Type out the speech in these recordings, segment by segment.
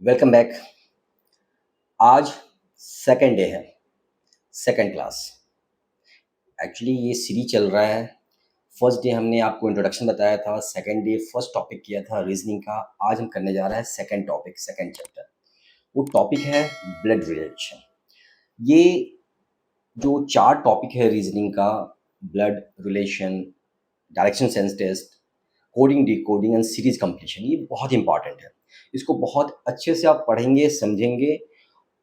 Welcome back. आज second day है, second class. Actually ये सीरीज चल रहा है। फर्स्ट डे हमने आपको इंट्रोडक्शन बताया था, सेकंड डे फर्स्ट टॉपिक किया था रीजनिंग का। आज हम करने जा रहे हैं सेकंड टॉपिक, सेकंड चैप्टर। वो टॉपिक है ब्लड रिलेशन। ये जो 4 टॉपिक है रीजनिंग का, blood relation, direction sense test, coding decoding and series completion, ये बहुत इंपॉर्टेंट है। इसको बहुत अच्छे से आप पढ़ेंगे, समझेंगे,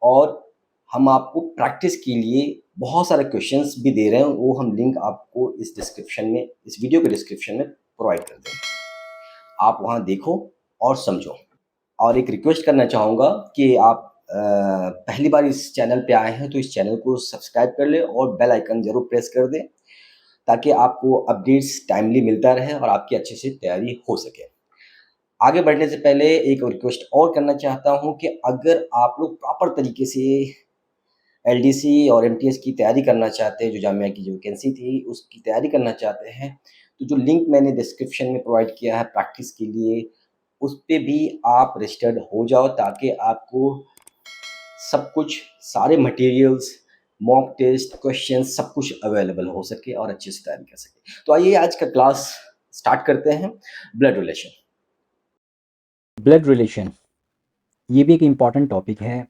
और हम आपको प्रैक्टिस के लिए बहुत सारे क्वेश्चंस भी दे रहे हैं। वो हम लिंक आपको इस डिस्क्रिप्शन में, इस वीडियो के डिस्क्रिप्शन में प्रोवाइड कर देंगे। आप वहाँ देखो और समझो। और एक रिक्वेस्ट करना चाहूँगा कि आप पहली बार इस चैनल पे आए हैं तो इस चैनल को सब्सक्राइब कर लें और बेल आइकन ज़रूर प्रेस कर दें, ताकि आपको अपडेट्स टाइमली मिलता रहे और आपकी अच्छे से तैयारी हो सके। आगे बढ़ने से पहले एक रिक्वेस्ट और करना चाहता हूँ कि अगर आप लोग प्रॉपर तरीके से एलडीसी और एमटीएस की तैयारी करना चाहते हैं, जो जामिया की जो वैकेंसी थी उसकी तैयारी करना चाहते हैं, तो जो लिंक मैंने डिस्क्रिप्शन में प्रोवाइड किया है प्रैक्टिस के लिए, उस पे भी आप रजिस्टर्ड हो जाओ, ताकि आपको सब कुछ, सारे मटेरियल्स, मॉक टेस्ट, क्वेश्चन सब कुछ अवेलेबल हो सके और अच्छे से तैयारी कर सके। तो आइए आज का क्लास स्टार्ट करते हैं। Blood relation. ब्लड रिलेशन ये भी एक इम्पॉर्टेंट टॉपिक है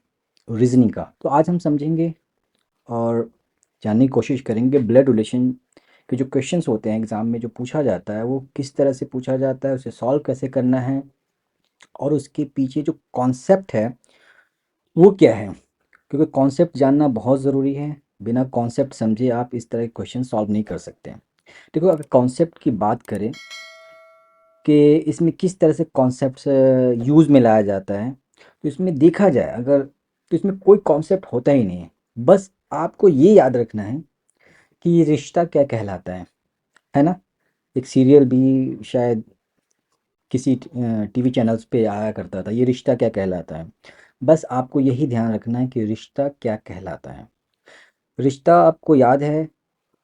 रीजनिंग का। तो आज हम समझेंगे और जानने की कोशिश करेंगे ब्लड रिलेशन के जो क्वेश्चंस होते हैं एग्ज़ाम में जो पूछा जाता है वो किस तरह से पूछा जाता है, उसे सॉल्व कैसे करना है और उसके पीछे जो कॉन्सेप्ट है वो क्या है, क्योंकि कॉन्सेप्ट जानना बहुत ज़रूरी है। बिना कॉन्सेप्ट समझे आप इस तरह के क्वेश्चन सॉल्व नहीं कर सकते हैं। देखो, अगर कॉन्सेप्ट की बात करें कि इसमें किस तरह से कॉन्सेप्ट्स यूज़ में लाया जाता है, तो इसमें देखा जाए अगर, तो इसमें कोई कॉन्सेप्ट होता ही नहीं है। बस आपको ये याद रखना है कि ये रिश्ता क्या कहलाता है ना। एक सीरियल भी शायद किसी टीवी चैनल्स पे आया करता था, ये रिश्ता क्या कहलाता है। बस आपको यही ध्यान रखना है कि रिश्ता क्या कहलाता है। रिश्ता आपको याद है,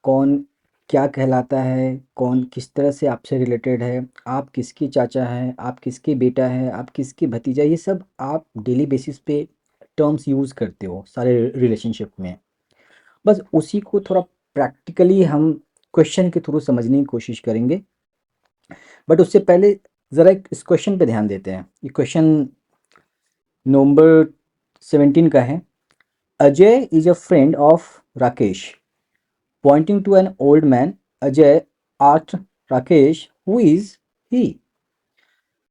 कौन क्या कहलाता है, कौन किस तरह से आपसे रिलेटेड है, आप किसकी चाचा हैं, आप किसके बेटा हैं, आप किसकी भतीजा, ये सब आप डेली बेसिस पे टर्म्स यूज़ करते हो सारे रिलेशनशिप में। बस उसी को थोड़ा प्रैक्टिकली हम क्वेश्चन के थ्रू समझने की कोशिश करेंगे। बट उससे पहले ज़रा एक इस क्वेश्चन पे ध्यान देते हैं। ये क्वेश्चन नवंबर 17 का है। Ajay is a friend of Rakesh. Pointing to an old man, Ajay asked Rakesh, "Who is he?"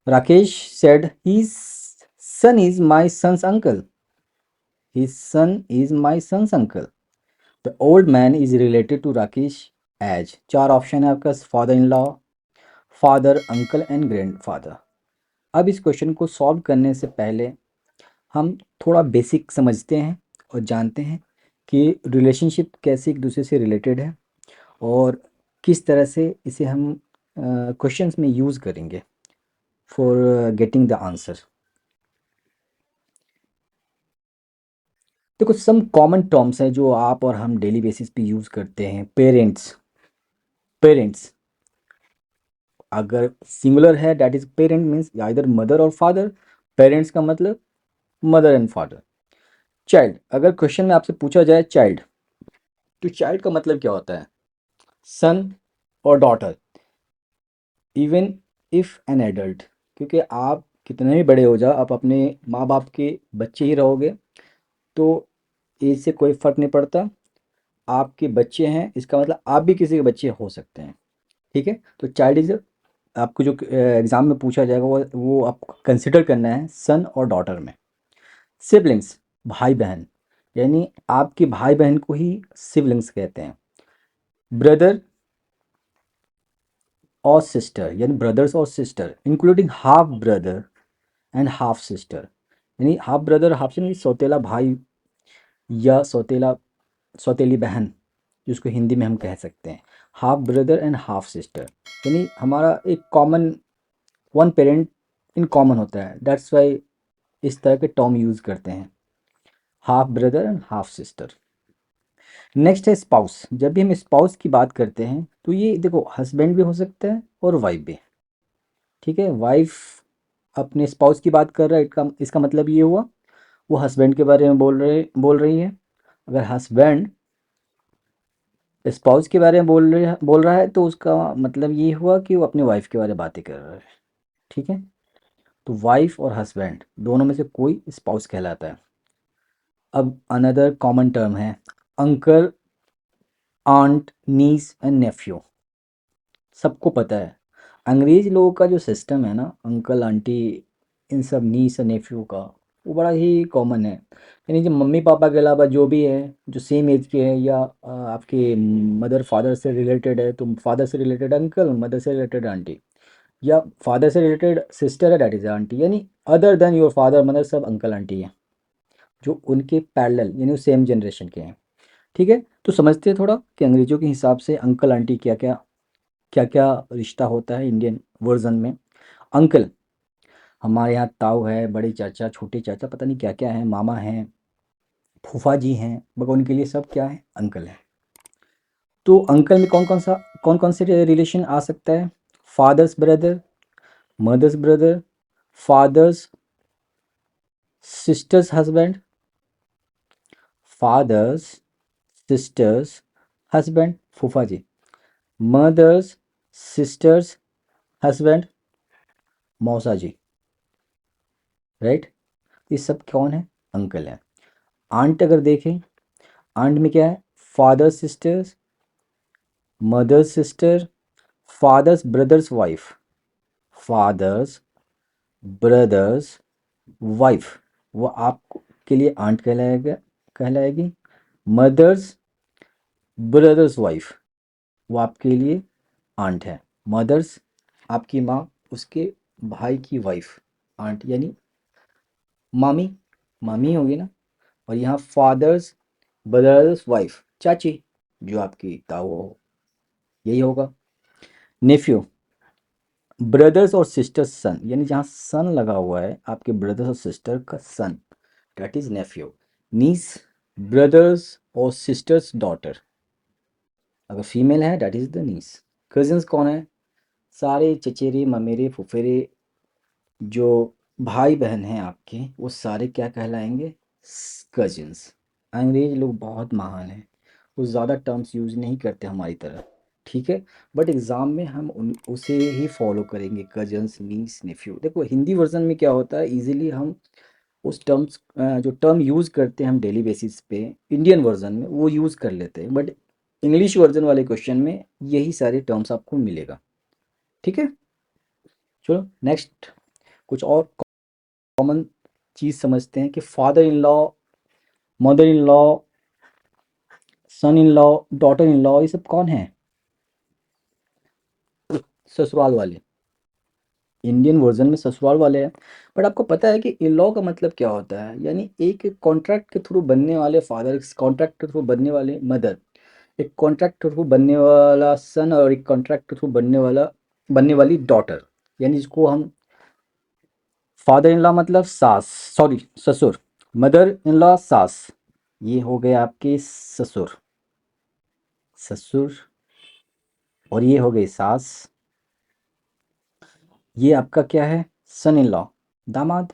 Rakesh said, "His son is my son's uncle. His son is my son's uncle." The old man is related to Rakesh as 4 option है आपका, father in law, father, uncle and grandfather. अब इस question को solve करने से पहले हम थोड़ा बेसिक समझते हैं और जानते हैं कि रिलेशनशिप कैसे एक दूसरे से रिलेटेड है और किस तरह से इसे हम क्वेश्चंस में यूज़ करेंगे फॉर गेटिंग द आंसर। देखो, सम कॉमन टर्म्स हैं जो आप और हम डेली बेसिस पे यूज़ करते हैं। पेरेंट्स, पेरेंट्स अगर सिंगुलर है that is parent means either mother और फादर। पेरेंट्स का मतलब मदर एंड फादर। चाइल्ड, अगर क्वेश्चन में आपसे पूछा जाए चाइल्ड, तो चाइल्ड का मतलब क्या होता है? सन और daughter, even if an adult. क्योंकि आप कितने भी बड़े हो जाओ, आप अपने माँ बाप के बच्चे ही रहोगे, तो एज से कोई फ़र्क नहीं पड़ता। आपके बच्चे हैं इसका मतलब आप भी किसी के बच्चे हो सकते हैं। ठीक है, तो चाइल्ड इज, आपको जो एग्ज़ाम में पूछा जाएगा वो आपको कंसिडर करना है सन और डॉटर में। सिबलिंग्स, भाई बहन, यानी आपके भाई बहन को ही सिबलिंग्स कहते हैं। ब्रदर और सिस्टर, यानी ब्रदर्स और sister including half brother and half sister. यानी हाफ ब्रदर, हाफ सिस्टर, सौतेला भाई या सौतेला सौतेली बहन, जिसको हिंदी में हम कह सकते हैं half brother and half sister. यानी हमारा एक common one parent in common होता है, दैट्स वाई इस तरह के टर्म यूज़ करते हैं, half brother and half sister. Next है स्पाउस। जब भी हम स्पाउस की बात करते हैं तो ये देखो, हस्बैंड भी हो सकता है और वाइफ भी। ठीक है, वाइफ अपने स्पाउस की बात कर रहा है, इसका मतलब ये हुआ वो हस्बैंड के बारे में बोल रही है। अगर हस्बैंड स्पाउस के बारे में बोल रहा है तो उसका मतलब ये हुआ कि वो अपनी वाइफ के बारे में बातें कर रहा है। ठीक है, तो वाइफ और हस्बैंड दोनों में से कोई स्पाउस कहलाता है। अब अनदर कॉमन टर्म है uncle, aunt, niece and nephew. सबको पता है अंग्रेज लोगों का जो सिस्टम है ना, अंकल आंटी इन सब नीस और नेफ्यू का, वो बड़ा ही कॉमन है। यानी जो मम्मी पापा के अलावा जो भी है, जो सेम एज के हैं या आपके मदर फादर से रिलेटेड है, तो फादर से रिलेटेड अंकल, मदर से रिलेटेड आंटी, या फादर से रिलेटेड सिस्टर है, डैट इज आंटी। यानी other than your father mother सब अंकल आंटी हैं, जो उनके पैरेलल यानी वो सेम जनरेशन के हैं। ठीक है, तो समझते हैं थोड़ा कि अंग्रेजों के हिसाब से अंकल आंटी क्या क्या रिश्ता होता है इंडियन वर्जन में। अंकल, हमारे यहाँ ताऊ है, बड़े चाचा, छोटे चाचा, पता नहीं क्या क्या है, मामा हैं, फूफा जी हैं, मगर उनके लिए सब क्या है, अंकल है। तो अंकल में कौन कौन से रिलेशन आ सकता है? Father's brother, mother's brother, father's sister's husband, father's sister's husband फूफा जी, मदर्स सिस्टर्स हस्बैंड मौसा जी, राइट। ये सब कौन है? अंकल है। आंट अगर देखें, आंट में क्या है? Father sister's, mother sister, father's brother's wife, father's brother's wife, वो आपको के लिए आंट कहलाएगी। मदर्स ब्रदर्स वाइफ, वो आपके लिए आंट है। मदर्स आपकी माँ, उसके भाई की वाइफ आंट यानी मामी, मामी होगी ना। और यहाँ फादर्स ब्रदर्स वाइफ चाची, जो आपकी ताऊ हो, यही होगा। नेफ्यू, ब्रदर्स और सिस्टर्स सन, यानी जहाँ सन लगा हुआ है आपके ब्रदर्स और सिस्टर का son, that is nephew. Niece, brothers और सिस्टर्स डॉटर, अगर फीमेल है that is the niece. Cousins कौन है? सारे चचेरे ममेरे फुफेरे जो भाई बहन हैं आपके, वो सारे क्या कहलाएंगे? कजिन्स। अंग्रेज लोग बहुत महान हैं, वो ज़्यादा टर्म्स यूज़ नहीं करते हमारी तरह। ठीक है, बट एग्ज़ाम में हम उसे ही फॉलो करेंगे, कजन्स, नीस, नेफ्यू। देखो हिंदी वर्जन में क्या होता है, इजीली हम उस टर्म्स जो टर्म यूज़ करते हैं हम डेली बेसिस पे इंडियन वर्जन में, वो यूज़ कर लेते हैं, बट इंग्लिश वर्जन वाले क्वेश्चन में यही सारे टर्म्स आपको मिलेगा। ठीक है, चलो नेक्स्ट कुछ और कॉमन चीज़ समझते हैं कि father in law, mother in law, son in law, daughter in law, ये सब कौन है? ससुराल वाले। इंडियन वर्जन में ससुराल वाले हैं। बट आपको पता है कि इन लॉ का मतलब क्या होता है? यानी एक कॉन्ट्रैक्ट के थ्रू बनने वाले फादर, एक कॉन्ट्रैक्ट के थ्रू बनने वाले मदर, एक कॉन्ट्रैक्ट के थ्रू बनने वाला सन, और एक कॉन्ट्रैक्ट के थ्रू बनने वाली डॉटर। यानी जिसको हम फादर इन लॉ मतलब सास, सॉरी ससुर, मदर इन लॉ सास, ये हो गए आपके ससुर, ससुर, और ये हो गई सास। ये आपका क्या है? सन इन लॉ, दामाद,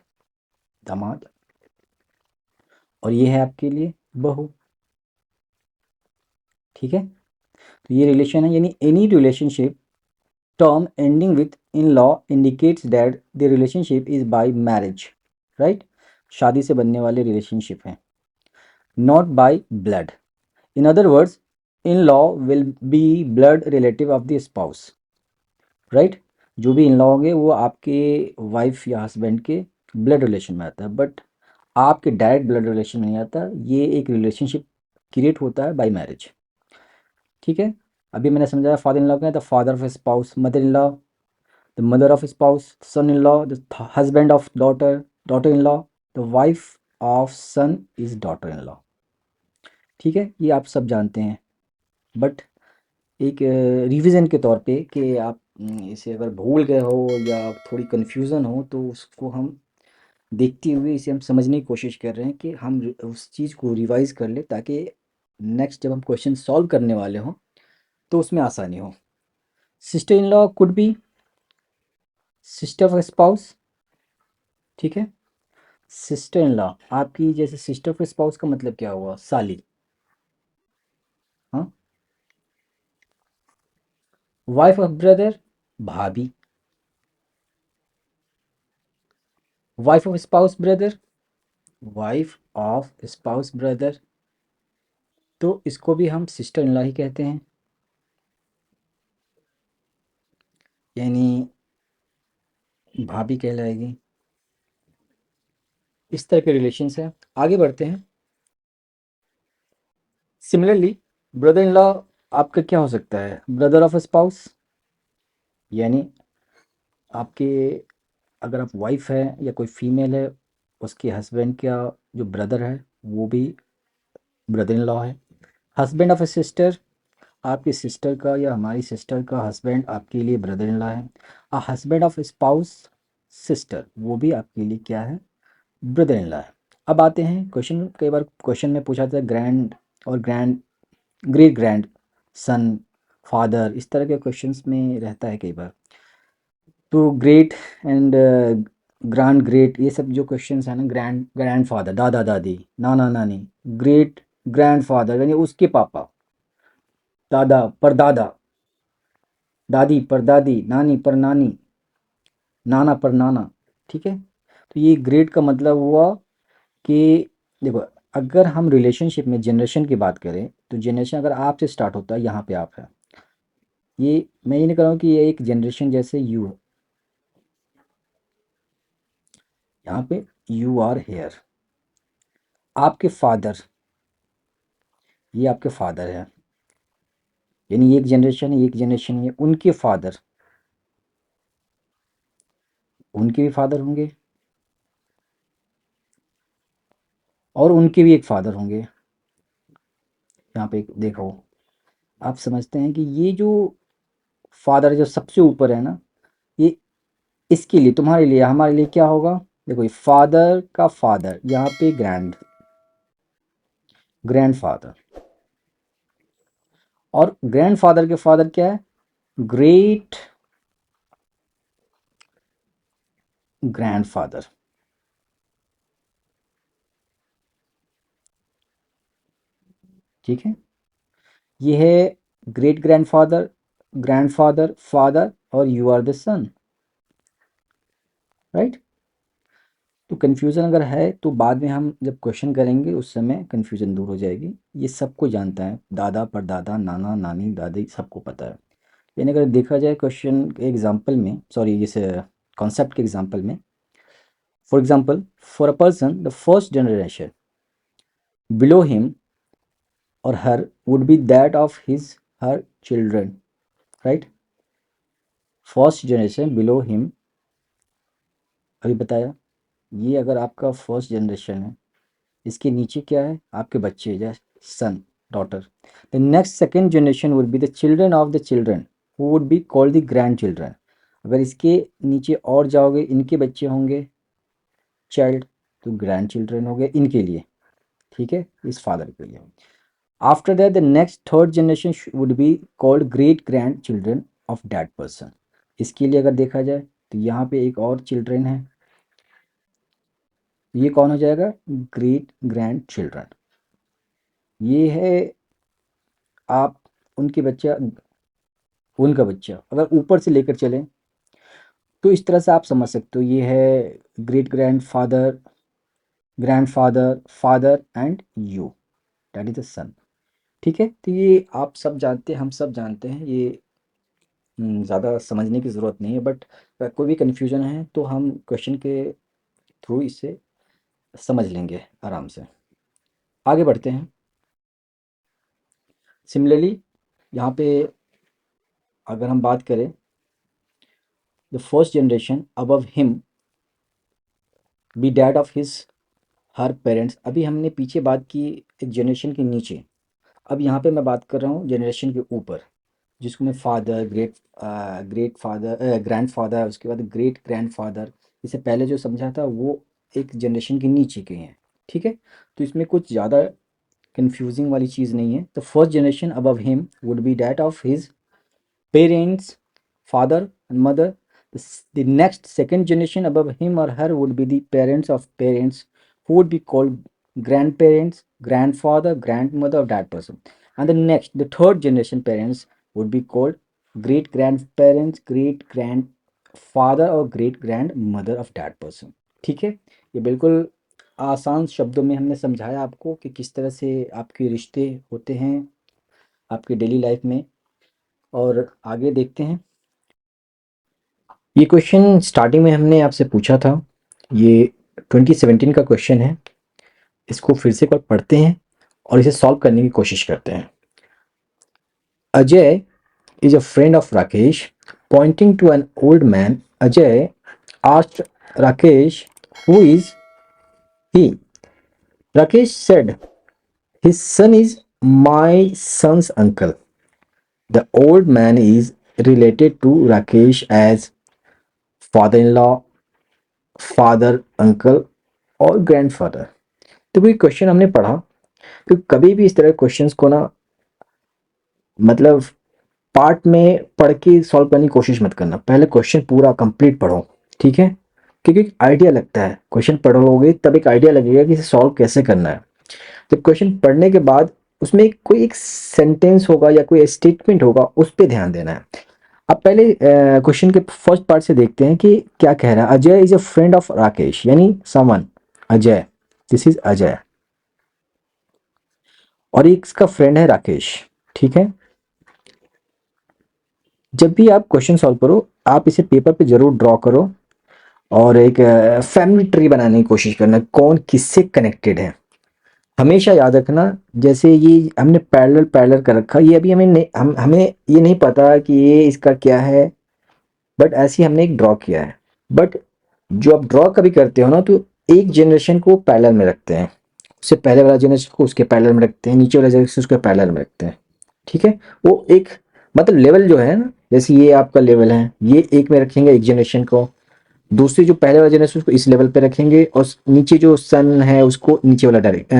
दामाद। और ये है आपके लिए बहू। ठीक है, तो ये रिलेशन है, यानी any relationship term ending with in law indicates that the relationship is by marriage, right. शादी से बनने वाले रिलेशनशिप हैं, not by blood. In other words, in law will be blood relative of the spouse, right. जो भी in law होंगे वो आपके वाइफ या हस्बैंड के ब्लड रिलेशन में आता है, बट आपके डायरेक्ट ब्लड रिलेशन में नहीं आता। ये एक रिलेशनशिप क्रिएट होता है बाय मैरिज। ठीक है, अभी मैंने समझाया फादर इन लॉ क्या है, the father of spouse, mother in law the mother of spouse, son in law the husband of daughter, daughter in law the wife of son is daughter in law. ठीक है, ये आप सब जानते हैं, but एक रिवीजन के तौर पे कि आप इसे अगर भूल गए हो या थोड़ी कन्फ्यूज़न हो, तो उसको हम देखते हुए इसे हम समझने की कोशिश कर रहे हैं कि हम उस चीज़ को रिवाइज कर ले, ताकि नेक्स्ट जब हम क्वेश्चन सॉल्व करने वाले हों तो उसमें आसानी हो। Sister in law could be sister of spouse, ठीक है। सिस्टर इन लॉ, आपकी जैसे सिस्टर ऑफ स्पाउस का मतलब क्या हुआ? साली। हाँ। वाइफ ऑफ ब्रदर, भाभी। Wife of spouse brother, wife of spouse brother, तो इसको भी हम सिस्टर इन लॉ ही कहते हैं, यानी भाभी कहलाएगी। इस तरह के रिलेशंस है। आगे बढ़ते हैं। सिमिलरली ब्रदर इन लॉ आपका क्या हो सकता है? ब्रदर ऑफ स्पाउस, यानी आपके, अगर आप वाइफ है या कोई फीमेल है, उसके हस्बैंड का जो ब्रदर है वो भी ब्रदर इन लॉ है। हस्बैंड ऑफ ए सिस्टर, आपकी सिस्टर का या हमारी सिस्टर का हस्बैंड आपके लिए ब्रदर इन लॉ है। हस्बैंड ऑफ स्पाउस सिस्टर, वो भी आपके लिए क्या है? ब्रदर इन लॉ है। अब आते हैं क्वेश्चन, कई बार क्वेश्चन में पूछा जाता है ग्रैंड और grand, great grand son, father, इस तरह के क्वेश्चंस में रहता है कई बार। तो ग्रेट एंड ग्रैंड ग्रेट, ये सब जो क्वेश्चंस है ना, ग्रैंड ग्रैंड फादर, दादा दादी, नाना नानी, ग्रेट ग्रैंड फादर यानी उसके पापा, दादा परदादा, दादी परदादी, नानी पर नानी, नाना पर नाना। ठीक है। तो ये ग्रेट का मतलब हुआ कि देखो, अगर हम रिलेशनशिप में जनरेशन की बात करें तो जनरेशन अगर आपसे स्टार्ट होता है, यहाँ पे आप है, ये मैं ये नहीं कर रहा हूँ कि ये एक जनरेशन जैसे यू है, यहाँ पे यू आर हेयर, आपके फादर, ये आपके फादर है, यानी एक जनरेशन है, एक जनरेशन है, उनके फादर, उनके भी फादर होंगे और उनके भी एक फादर होंगे। यहाँ पे देखो, आप समझते हैं कि ये जो फादर जो सबसे ऊपर है ना, ये इसके लिए, तुम्हारे लिए, हमारे लिए क्या होगा? देखो, ये फादर का फादर, यहाँ पे ग्रैंड, ग्रैंडफादर, और ग्रैंडफादर के फादर क्या है? Great grandfather. ठीक है। ये है ग्रेट ग्रैंडफादर, ग्रैंडफादर, फादर, और you are the son, right. तो कन्फ्यूज़न अगर है तो बाद में हम जब क्वेश्चन करेंगे उस समय कन्फ्यूज़न दूर हो जाएगी। ये सबको जानता है, दादा परदादा, नाना नानी, दादी, सबको पता है। यानी अगर देखा जाए क्वेश्चन के एग्जाम्पल में, सॉरी इस कॉन्सेप्ट के एग्जाम्पल में, for example, for a person the first generation below him और her would be that of his her children, right. First generation below him, अभी बताया, ये अगर आपका फर्स्ट जनरेशन है, इसके नीचे क्या है? आपके बच्चे, जैसे son, daughter. The next second generation would be the children of the children who would be called the grand children. अगर इसके नीचे और जाओगे, इनके बच्चे होंगे चाइल्ड, तो ग्रैंड चिल्ड्रन हो गए इनके लिए। ठीक है, इस फादर के लिए। After that the next third generation would be called great grand children of that person. इसके लिए अगर देखा जाए तो यहाँ पे एक और चिल्ड्रन है, ये कौन हो जाएगा? Great grand children. ये है आप उनके बच्चा, उनका बच्चा, अगर ऊपर से लेकर चलें तो इस तरह से आप समझ सकते हो, ये है great grandfather, grandfather, father and you, that is the son. ठीक है। तो ये आप सब जानते हैं, हम सब जानते हैं, ये ज़्यादा समझने की ज़रूरत नहीं है, बट कोई भी कन्फ्यूजन है तो हम क्वेश्चन के थ्रू इसे समझ लेंगे आराम से। आगे बढ़ते हैं। सिमिलरली यहाँ पे अगर हम बात करें, the first generation above him B dad of his her parents, अभी हमने पीछे बात की एक जनरेशन के नीचे, अब यहाँ पे मैं बात कर रहा हूँ जनरेशन के ऊपर, जिसको मैं father, great father, grand father, उसके बाद ग्रेट ग्रैंड फादर, इससे पहले जो समझा था वो एक जनरेशन के नीचे के हैं। ठीक है। तो इसमें कुछ ज़्यादा कंफ्यूजिंग वाली चीज़ नहीं है। तो first generation above him would be that of his parents, father and mother. The next second generation above him or her would be the parents of parents, who would be called grandparents, grandfather, grandmother of that person. And the third generation parents would be called great grandparents, great grandfather और great grandmother of that person. ठीक है, ये बिल्कुल आसान शब्दों में हमने समझाया आपको कि किस तरह से आपके रिश्ते होते हैं आपकी डेली लाइफ में। और आगे देखते हैं। ये क्वेश्चन स्टार्टिंग में हमने आपसे पूछा था, ये 2017 का क्वेश्चन है। इसको फिर से एक बार पढ़ते हैं और इसे सॉल्व करने की कोशिश करते हैं। Ajay is a friend of Rakesh. Pointing to an old man, Ajay asked Rakesh who is he. Rakesh said his son is my son's uncle. The old man is related to Rakesh as father-in-law, father, uncle और grandfather. तो कोई question हमने पढ़ा, तो कभी भी इस तरह क्वेश्चंस को ना मतलब पार्ट में पढ़ के सॉल्व करने की कोशिश मत करना, पहले क्वेश्चन पूरा कंप्लीट पढ़ो, ठीक है? क्योंकि एक आइडिया लगता है, क्वेश्चन पढ़ोगे तब एक आइडिया लगेगा कि इसे सॉल्व कैसे करना है। जब क्वेश्चन पढ़ने के बाद उसमें कोई एक सेंटेंस होगा या कोई स्टेटमेंट होगा, उस पर ध्यान देना है। अब पहले क्वेश्चन के फर्स्ट पार्ट से देखते हैं कि क्या कह रहा है। Ajay is a friend of Rakesh, यानी someone, Ajay, this is Ajay, और एक इसका फ्रेंड है राकेश, ठीक है? जब भी आप क्वेश्चन सॉल्व करो, आप इसे पेपर पे जरूर ड्रॉ करो और एक फैमिली ट्री बनाने की कोशिश करना, कौन किससे कनेक्टेड है। हमेशा याद रखना, जैसे ये हमने पैरेलल पैरेलल कर रखा, ये अभी हमें ये नहीं पता कि ये इसका क्या है, बट ऐसे ही हमने एक ड्रॉ किया है। बट जो आप ड्रॉ कभी करते हो ना, तो एक जनरेशन को पैरेलल में रखते हैं, उससे पहले वाला जनरेशन को उसके पैरेलल में रखते हैं, नीचे वाला जनरेशन उसके पैरेलल में रखते हैं, ठीक है? वो एक मतलब लेवल जो है ना, जैसे ये आपका लेवल है, ये एक में रखेंगे एक जनरेशन को, दूसरी जो पहले वाला जनरेशन उसको इस लेवल पे रखेंगे, और नीचे जो सन है उसको नीचे वाला डायरेक्ट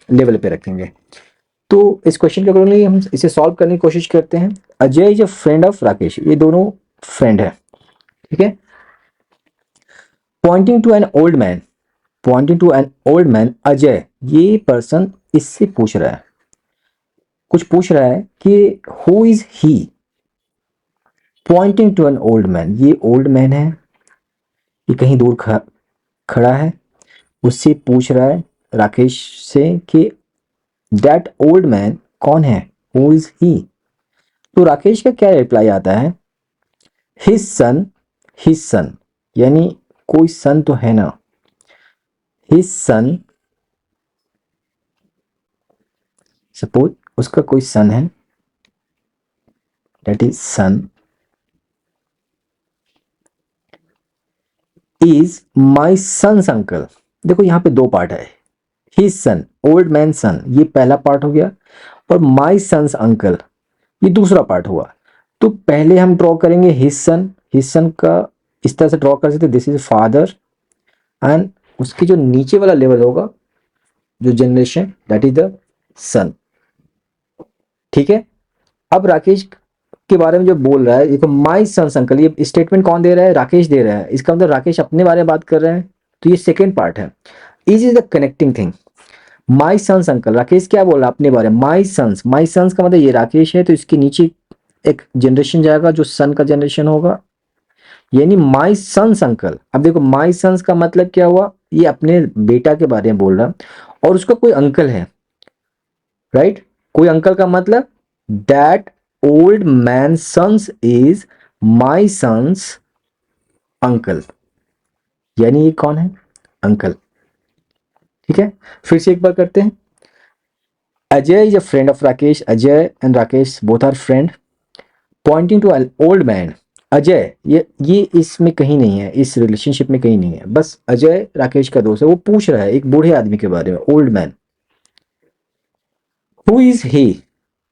लेवल पे रखेंगे। तो इस क्वेश्चन के अकॉर्डिंगली हम इसे सॉल्व करने की कोशिश करते हैं। Ajay is a friend of Rakesh, ये दोनों फ्रेंड है, ठीक है? Pointing to an old man, pointing to an old man, Ajay, ये पर्सन इससे पूछ रहा है, कुछ पूछ रहा है कि who is he. Pointing to an old man, ये ओल्ड मैन है, ये कहीं दूर खड़ा है, उससे पूछ रहा है राकेश से कि दैट ओल्ड मैन कौन है, हु इज ही। तो राकेश का क्या रिप्लाई आता है, हिज सन, हिज सन, यानी कोई सन तो है ना, हिज सन, सपोज उसका कोई सन है, that is son, is my son's uncle. देखो यहाँ पे दो पार्ट है, his son, old man son, ये पहला पार्ट हो गया, और माई सन्स अंकल ये दूसरा पार्ट हुआ। तो पहले हम ड्रॉ करेंगे हिज सन, हिज सन का इस तरह से ड्रॉ कर सकते, दिस इज फादर, एंड उसके जो नीचे वाला लेवल होगा, जो generation, that is the son, ठीक है? अब राकेश के बारे में जो बोल रहा है, देखो माई सन्स अंकल, ये स्टेटमेंट कौन दे रहा है, राकेश दे रहा है, इसका मतलब राकेश अपने बारे में बात कर रहे हैं, तो ये सेकेंड पार्ट है। Is the connecting thing, my son's uncle, Rakesh क्या बोल रहा है अपने बारे में, माई सन्स, माई सन्स का मतलब ये राकेश है, तो इसके नीचे एक जनरेशन जाएगा जो सन का जनरेशन होगा, यानी माई सन्स अंकल। अब देखो माई सन्स का मतलब क्या हुआ, ये अपने बेटा के बारे में बोल रहा, और उसका कोई अंकल है, राइट? कोई अंकल का मतलब that old man son's is my son's uncle, यानी ये कौन है, अंकल, ठीक है? फिर से एक बार करते हैं। Ajay is a friend of Rakesh, Ajay and Rakesh both are friend. Pointing to an old man, Ajay, ये इसमें कहीं नहीं है, इस रिलेशनशिप में कहीं नहीं है, बस अजय राकेश का दोस्त है, वो पूछ रहा है एक बूढ़े आदमी के बारे में, old man, who is he.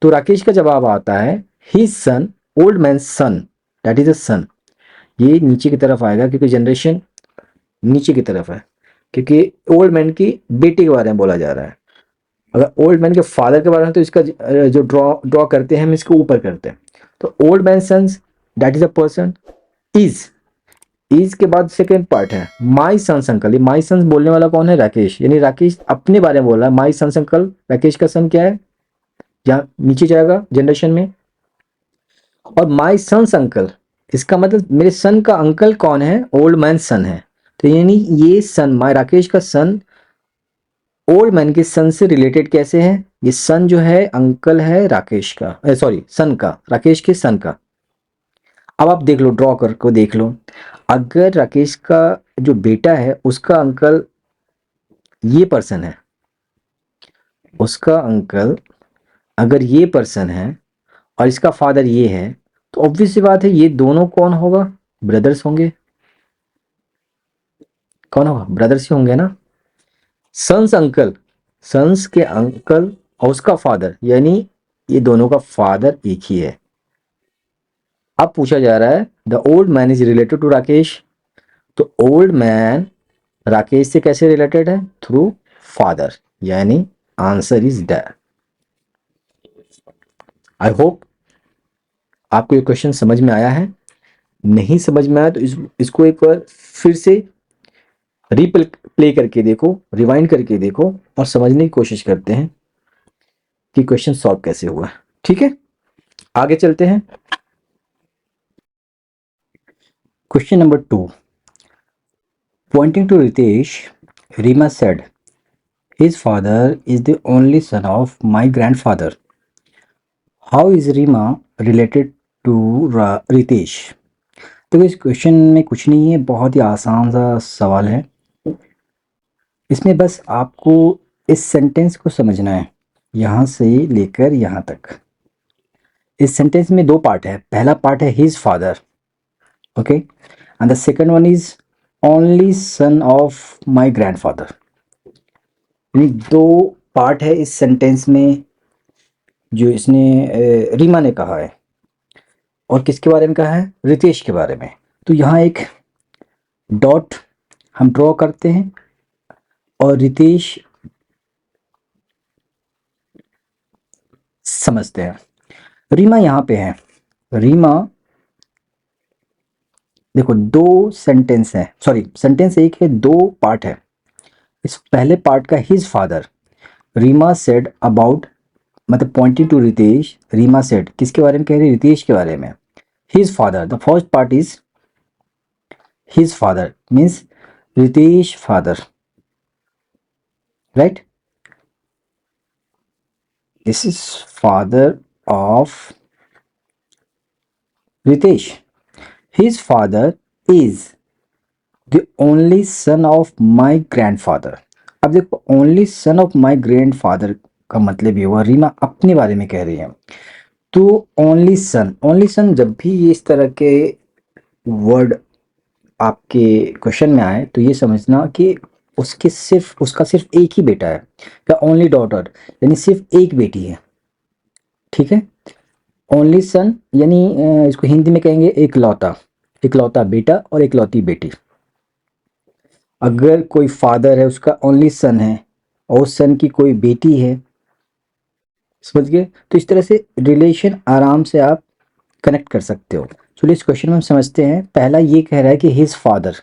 तो राकेश का जवाब आता है his son, old man son, that is a son. ये नीचे की तरफ आएगा क्योंकि जनरेशन नीचे की तरफ है, क्योंकि ओल्ड मैन की बेटे के बारे में बोला जा रहा है। अगर ओल्ड मैन के फादर के बारे में, तो इसका जो ड्रॉ करते हैं हम इसको ऊपर करते हैं, तो old man son's, that is a person, is is के बाद सेकेंड पार्ट है माई सन्स अंकल। ये माई सन्स बोलने वाला कौन है? राकेश। यानी राकेश अपने बारे में बोल रहा है। माई सन्स अंकल, राकेश का सन क्या है? यहाँ नीचे जाएगा जनरेशन में। और माई सन्स अंकल, इसका मतलब मेरे सन का अंकल कौन है? ओल्ड मैन सन है। तो यानी ये सन, माई राकेश का सन ओल्ड मैन के सन से रिलेटेड कैसे है? ये सन जो है अंकल है राकेश का, सॉरी सन का, राकेश के सन का। अब आप देख लो, ड्रॉ करके देख लो, अगर राकेश का जो बेटा है उसका अंकल ये पर्सन है, उसका अंकल अगर ये पर्सन है और इसका फादर ये है, तो ऑब्वियस सी बात है ये दोनों कौन होगा? ब्रदर्स होंगे। कौन होगा? ब्रदर्स ही होंगे ना। सन्स अंकल, सन्स के अंकल और उसका फादर, यानी ये दोनों का फादर एक ही है। अब पूछा जा रहा है the old man is related to Rakesh. तो ओल्ड मैन राकेश से कैसे रिलेटेड है? थ्रू फादर, यानी answer is D. I hope आपको ये क्वेश्चन समझ में आया है। नहीं समझ में आया तो इसको एक बार फिर से प्ले करके देखो, रिवाइंड करके देखो और समझने की कोशिश करते हैं कि क्वेश्चन सॉल्व कैसे हुआ। ठीक है, आगे चलते हैं। Question number 2, pointing to Ritesh, Rima said, his father is the only son of my grandfather. How is Rima related to Ritesh? तो इस क्वेश्चन में कुछ नहीं है, बहुत ही आसान सा सवाल है। इसमें बस आपको इस सेंटेंस को समझना है, यहाँ से लेकर यहाँ तक। इस सेंटेंस में दो पार्ट है। पहला पार्ट है his father, okay, and the second one is only son of my grandfather. यानी दो पार्ट है इस सेंटेंस में जो इसने रीमा ने कहा है। और किसके बारे में कहा है? रितेश के बारे में। तो यहाँ एक डॉट हम ड्रॉ करते हैं और रितेश समझते हैं। रीमा यहाँ पे है। रीमा, देखो दो सेंटेंस है, सॉरी सेंटेंस एक है, दो पार्ट है। इस पहले पार्ट का his father, Rima said about, मतलब pointing to Ritesh. Rima said किसके बारे में कह रही है? रितेश के बारे में। His father, the first part is his father, means Ritesh father, right? This is father of Ritesh. His father is the only son of my grandfather. अब देखो, only son of my grandfather का मतलब ये हुआ रीमा अपने बारे में कह रही है। तो ओनली सन, ओनली सन, जब भी ये इस तरह के वर्ड आपके क्वेश्चन में आए तो ये समझना कि उसका सिर्फ एक ही बेटा है, या ओनली डॉटर, यानी सिर्फ एक बेटी है। ठीक है, ओनली सन यानी इसको हिंदी में कहेंगे एकलौता, एकलौता बेटा और एकलौती बेटी। अगर कोई फादर है, उसका ओनली सन है और उस सन की कोई बेटी है, समझ गए? तो इस तरह से रिलेशन आराम से आप कनेक्ट कर सकते हो। चलिए इस क्वेश्चन में हम समझते हैं। पहला ये कह रहा है कि his father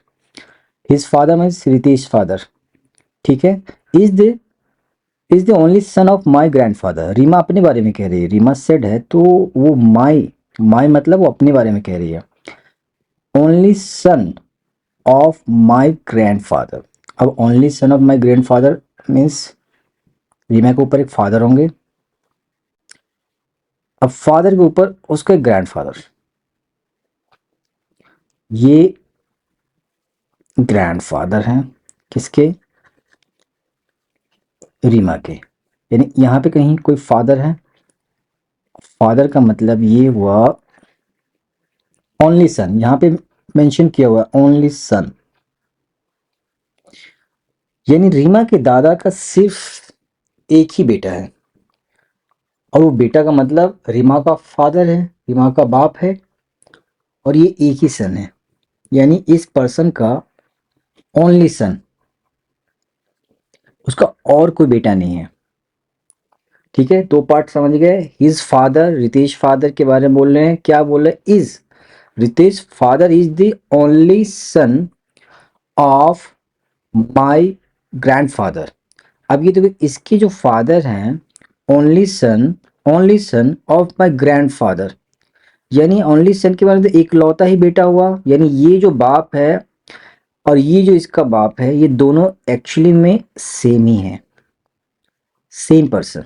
means Ritesh father, ठीक है। Is the only son of my grandfather. Reema अपने बारे में कह रही है, रीमा सेड है तो वो माई मतलब वो अपने बारे में कह रही है। Only son of my grandfather. अब only son of my grandfather means Rima के ऊपर एक फादर होंगे, अब फादर के ऊपर उसका एक ग्रैंडफादर। ये ग्रैंडफादर हैं किसके? रीमा के। यानी यहाँ पे कहीं कोई फादर है, फादर का मतलब ये हुआ ओनली सन, यहाँ पे मेंशन किया हुआ ओनली सन, यानी रीमा के दादा का सिर्फ एक ही बेटा है। और वो बेटा का मतलब रीमा का फादर है, रीमा का बाप है, और ये एक ही सन है, यानी इस पर्सन का ओनली सन, उसका और कोई बेटा नहीं है। ठीक है, दो पार्ट समझ गए। हिज फादर, रितेश फादर के बारे में बोल रहे हैं, क्या बोल रहे हैं? Is. Ritesh father is the only son of my grandfather. अब ये देखो, इसके जो फादर हैं, only son of my grandfather, यानी ओनली सन के मतलब इकलौता ही बेटा हुआ। यानी ये जो बाप है और ये जो इसका बाप है, ये दोनों एक्चुअली में सेम ही है, सेम पर्सन,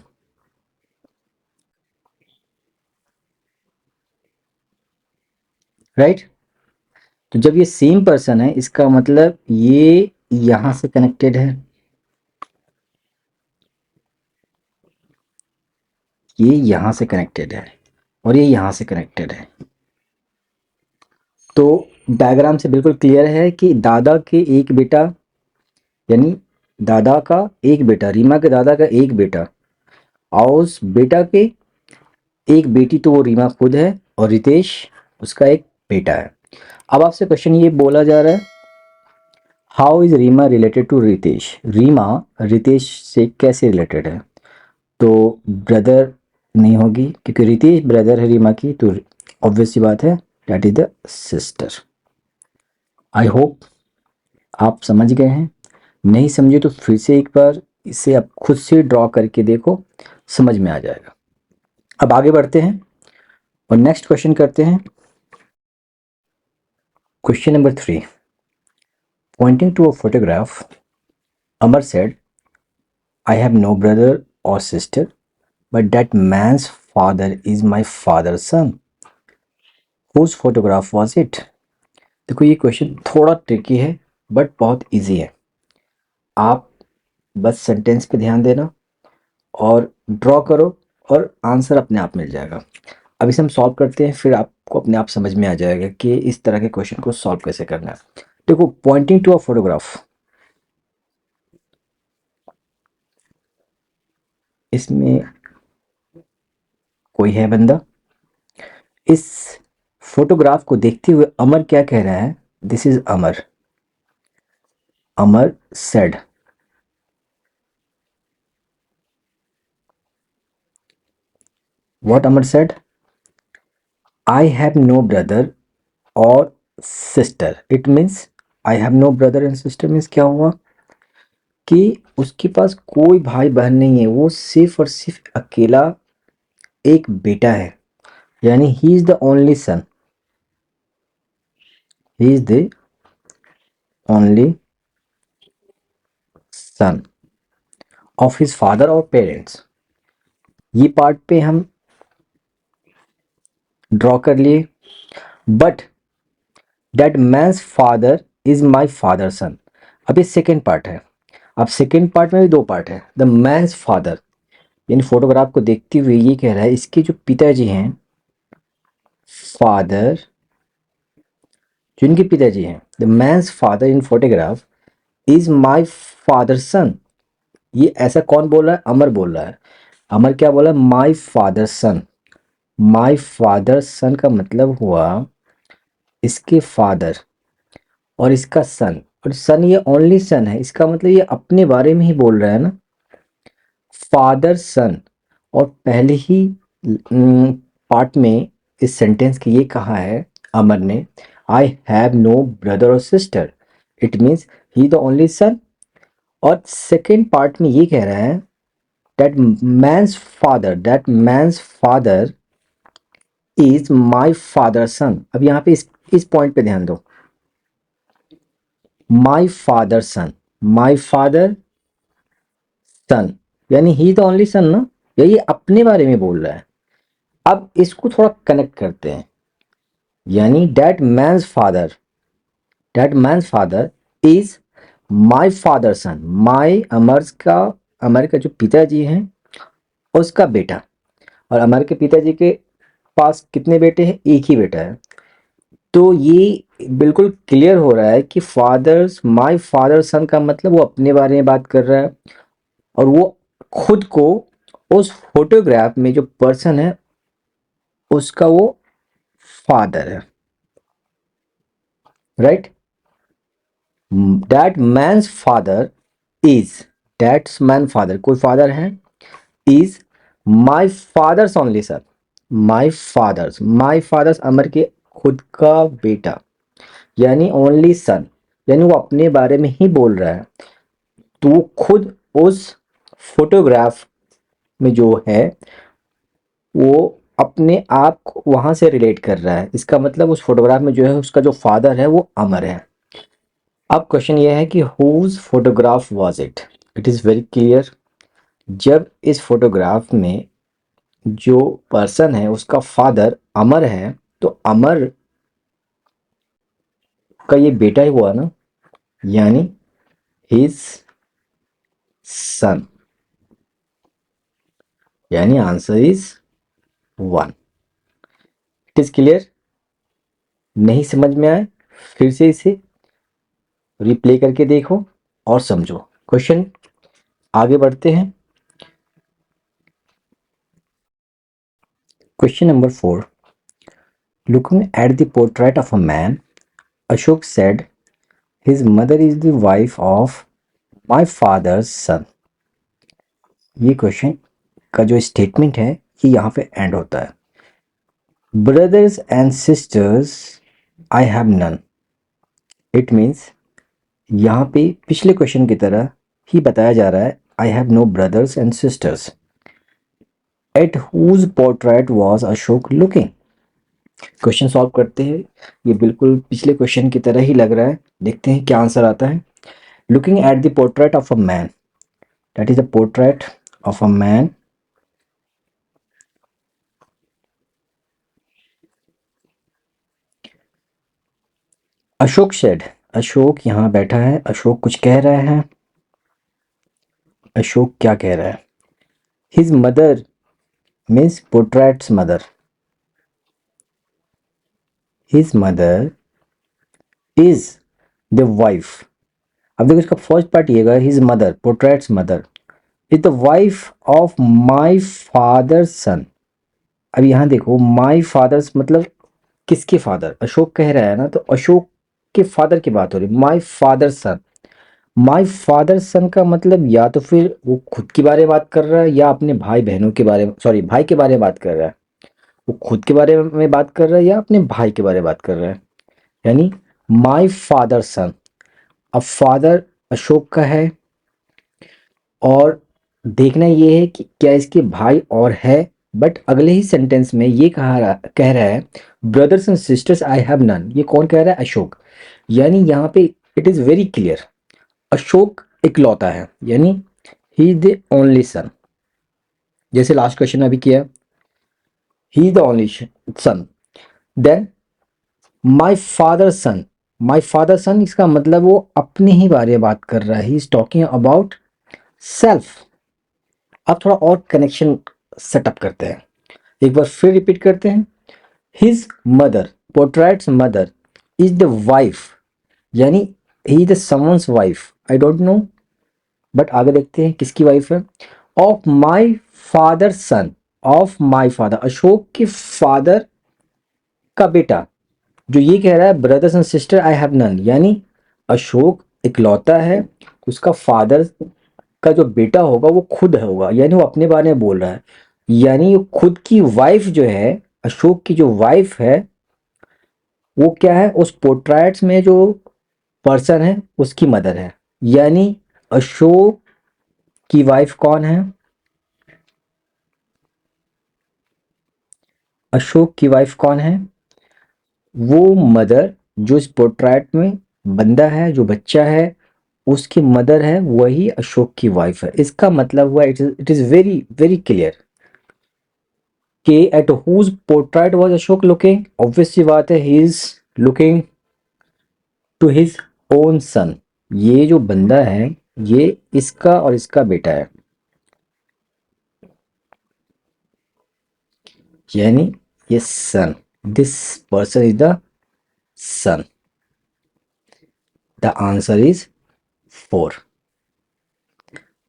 राइट। तो जब ये सेम पर्सन है, इसका मतलब ये यहां से कनेक्टेड है, ये यहां से कनेक्टेड है और ये यहां से कनेक्टेड है। तो डायग्राम से बिल्कुल क्लियर है कि दादा के एक बेटा, यानी दादा का एक बेटा, रीमा के दादा का एक बेटा, और उस बेटा के एक बेटी, तो वो रीमा खुद है, और रितेश उसका एक बेटा है। अब आपसे क्वेश्चन ये बोला जा रहा है, how is Reema related to Ritesh? Reema Ritesh से कैसे रिलेटेड है? तो ब्रदर नहीं होगी, क्योंकि रितेश ब्रदर है रीमा की, तो ऑब्वियस सी बात है, that is the sister. I hope आप समझ गए हैं। नहीं समझे तो फिर से एक बार इसे आप खुद से ड्रॉ करके देखो, समझ में आ जाएगा। अब आगे बढ़ते हैं और नेक्स्ट क्वेश्चन करते हैं। Question number 3, pointing to a photograph, Amar said, I have no brother और sister, but that man's father is my father son, whose photograph was it? देखो, ये क्वेश्चन थोड़ा ट्रिकी है बट बहुत इजी है। आप बस सेंटेंस पे ध्यान देना और ड्रॉ करो और आंसर अपने आप मिल जाएगा। अब इसे हम सॉल्व करते हैं, फिर आपको अपने आप समझ में आ जाएगा कि इस तरह के क्वेश्चन को सॉल्व कैसे करना है। देखो, पॉइंटिंग टू अ फोटोग्राफ, इसमें कोई है बंदा, इस फोटोग्राफ को देखते हुए अमर क्या कह रहा है? This is Amar. Amar said, what Amar said? I have no brother और sister. It means I have no brother and sister means क्या हुआ कि उसके पास कोई भाई बहन नहीं है, वो सिर्फ और सिर्फ अकेला एक बेटा है, यानी he is the only son, he is the only son of his father और पेरेंट्स। ये पार्ट पे हम ड्रॉ कर लिए, but that man's father is my father son. अब ये सेकेंड पार्ट है। अब सेकेंड पार्ट में भी दो पार्ट है। द मैन्स फादर, यानी फोटोग्राफ को देखते हुए ये कह रहा है इसके जो पिताजी हैं, फादर, जो इनके पिताजी हैं, the man's father in photograph is my father son. ये ऐसा कौन बोल रहा है? अमर बोल रहा है। अमर क्या बोला? माई फादर सन। माई फादर सन का मतलब हुआ इसके फादर और इसका सन, और सन ये ओनली सन है, इसका मतलब ये अपने बारे में ही बोल रहा है ना, फादर सन। और पहले ही पार्ट में इस सेंटेंस के ये कहा है अमर ने, आई हैव नो ब्रदर और sister, it means he the only son. और सेकेंड पार्ट में ये कह रहा है that man's father is my father son. अब यहाँ पे इस पॉइंट पे ध्यान दो, माई फादर सन, माई फादर सन, यानी ही द ओनली सन ना, या ये अपने बारे में बोल रहा है। अब इसको थोड़ा कनेक्ट करते हैं, यानी that man's father is my father son, my Amar का जो पिताजी हैं उसका बेटा। और अमर के पिताजी के पास कितने बेटे हैं? एक ही बेटा है। तो ये बिल्कुल क्लियर हो रहा है कि माई फादर सन का मतलब वो अपने बारे में बात कर रहा है, और वो खुद को उस फोटोग्राफ में जो पर्सन है उसका वो फादर है, right. That man's father is, that's man father, कोई फादर है, is my father's only son, my father's Amar के खुद का बेटा, यानी ओनली सन, यानी वो अपने बारे में ही बोल रहा है। तो वो खुद उस फोटोग्राफ में जो है वो अपने आप को वहाँ से रिलेट कर रहा है। इसका मतलब उस फोटोग्राफ में जो है उसका जो फादर है वो अमर है। अब क्वेश्चन ये है कि whose photograph was it? It is very clear, जब इस फोटोग्राफ में जो पर्सन है उसका फादर अमर है, तो अमर का ये बेटा ही हुआ ना, यानी हिज सन, यानी answer is 1। It is clear? नहीं समझ में आए, फिर से इसे रिप्ले करके देखो और समझो। क्वेश्चन आगे बढ़ते हैं। Question number 4, looking at the portrait of a man, Ashok said his mother is the wife of my father's son. ये क्वेश्चन का जो स्टेटमेंट है ये यहाँ पे एंड होता है। Brothers and sisters I have none. It means यहाँ पे पिछले क्वेश्चन की तरह ही बताया जा रहा है, I have no brothers and sisters. At whose portrait was Ashok looking. Question solve करते हैं, ये बिल्कुल पिछले क्वेश्चन की तरह ही लग रहा है। देखते हैं क्या आंसर आता है। Looking at the portrait of a man, that is a portrait of a man. Ashok said, Ashok यहाँ बैठा है, अशोक कुछ कह रहा है। अशोक क्या कह रहा है? His mother means portrait's mother, his mother is the wife. अब देखो इसका फर्स्ट पार्ट ये his mother, portrait's mother is the wife of my father's son. अब यहाँ देखो माई फादर्स मतलब किसके फादर? अशोक कह रहा है ना, तो अशोक के फादर की बात हो रही है। माई फादर सन, माई फादर सन का मतलब या तो फिर वो खुद के बारे में बात कर रहा है या अपने भाई बहनों के बारे में, सॉरी भाई के बारे में बात कर रहा है। वो खुद के बारे में बात कर रहा है या अपने भाई के बारे में बात कर रहा है, यानी माई फादर सन। अब फादर अशोक का है और देखना ये है कि क्या इसके भाई और है। बट अगले ही सेंटेंस में ये कह रहा है brothers and sisters I have none. ये कौन कह रहा है? अशोक। यानी यहाँ पे it is very clear, Ashok इकलौता है, यानी he is the only son. जैसे लास्ट क्वेश्चन में अभी किया, he is the only son. Then my father son, my father son इसका मतलब वो अपने ही बारे में बात कर रहा है, he is talking about self. अब थोड़ा और कनेक्शन सेटअप करते हैं, एक बार फिर रिपीट करते हैं। His mother, portrait's mother is the wife, यानी he is the someone's wife, I don't know, but आगे देखते हैं किसकी वाइफ है। Of my father son, of my father Ashok के फादर का बेटा। जो ये कह रहा है brothers and sister I have none, यानी अशोक इकलौता है, उसका फादर का जो बेटा होगा वो खुद होगा, यानी वो अपने बारे में बोल रहा है। यानी खुद की वाइफ जो है, अशोक की जो वाइफ है वो क्या है, उस पोर्ट्रेट्स में जो पर्सन है उसकी मदर है। यानी अशोक की वाइफ कौन है? अशोक की वाइफ कौन है? वो मदर जो इस पोर्ट्रेट में बंदा है, जो बच्चा है, उसकी मदर है, वही अशोक की वाइफ है। इसका मतलब हुआ it is very very clear कि at whose portrait was Ashok looking, obvious सी बात है he is looking to his own son. ये जो बंदा है ये इसका और इसका बेटा है, यानी ये son, this person is the son. The answer is 4।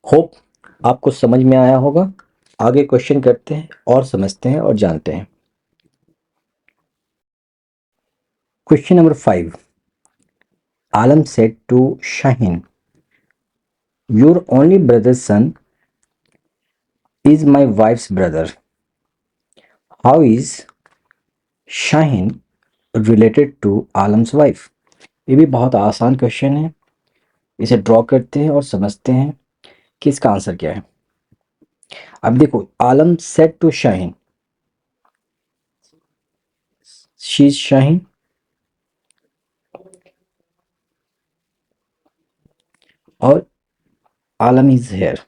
Hope आपको समझ में आया होगा। आगे क्वेश्चन करते हैं और समझते हैं और जानते हैं। Question number 5, Alam said to Shaheen, your only brother son is my wife's brother. How is Shaheen related to Alam's wife? ये भी बहुत आसान क्वेश्चन है। इसे ड्रॉ करते हैं और समझते हैं कि इसका आंसर क्या है। अब देखो, Alam said to Shaheen, she is Shaheen, और आलम इज हेयर।